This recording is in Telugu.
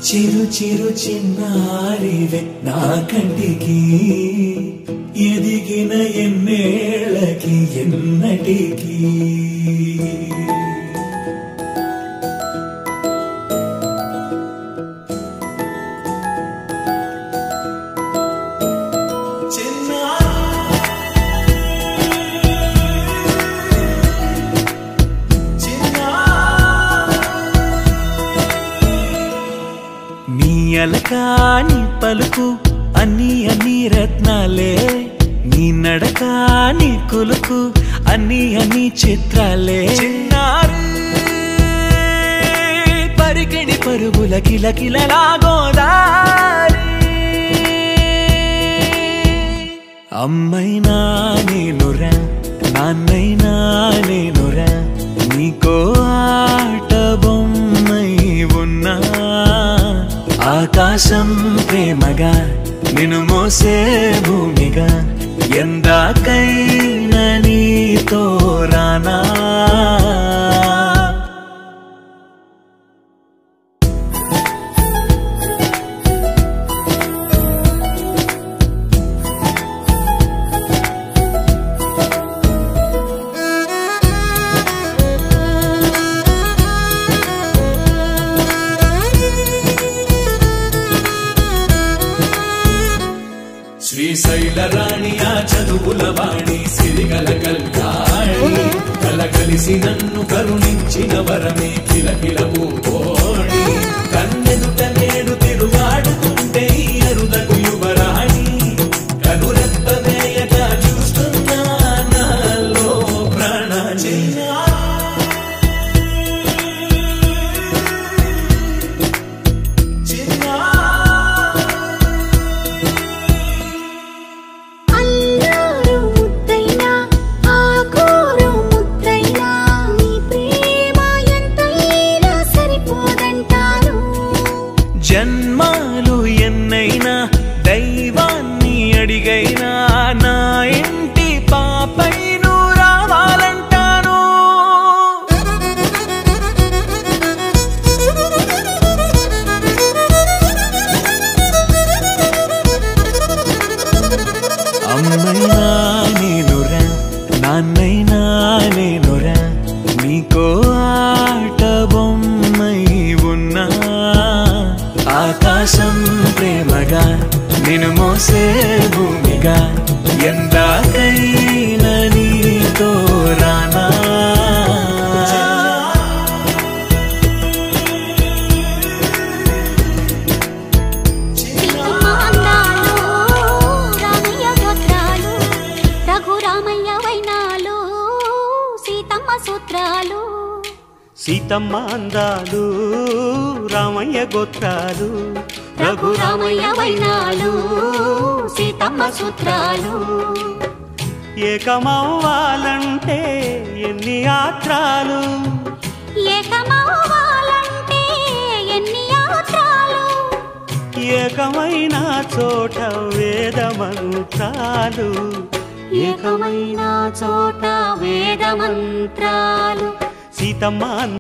చిరు చిరు చిన్నారివే నా కంటికి ఎదిగిన ఎన్నేళ్ళకి ఎన్నటికి అలకాని పలుకు అన్ని అన్ని రత్నాలే నీ నడకాని కులుకు అన్ని అన్ని చిత్రాలే పరికిణి పరుగుల కిలకిలలాగోదారి అమ్మైనా నేనురా నాన్నైనా నేనురా నీకో ఆట బొమ్మై ఉన్నా ఆకాశం ప్రేమగా నిన్ను మోసే భూమిగా ఎందాకైనా నీతో రానా శ్రీశైల రాణియా చదువుల వాణి సిరిగల కల్కాణి కలగలిసి నన్ను కరుణించిన వరమే కిలకిల పూకోణి కన్నెదుట నేడు తిరుగాడుతుంటే అరుదకు యువరాణి కనురెప్ప వేయగా చూస్తున్నా నాలో ప్రాణాన్ని జన్మాలు ఎన్నైనా దైవాన్ని అడిగైనా నా ఇంటి పాపై నువ్వు రావాలంటాను అమ్మైనా నేనురా నాన్నైనా నేనురా నీకో ఆట బొమ్మై ఉన్నా ఆకాశం ప్రేమగా నిన్ను మోసే భూమిగా ఎందాకైనా నీతో రానా సీతమ్మ అందాలు రామయ్య గోత్రాలు రఘురామయ్య వైనాలు సీతమ్మ సూత్రాలు ఏకమవ్వాలంటే ఎన్ని యాత్రాలు ఏకమవ్వాలంటే ఎన్ని యాత్రాలు ఏకమైన చోట వేద మంత్రాలు ఏకమైన చోట వేద మంత్రాలు సీతమ్మ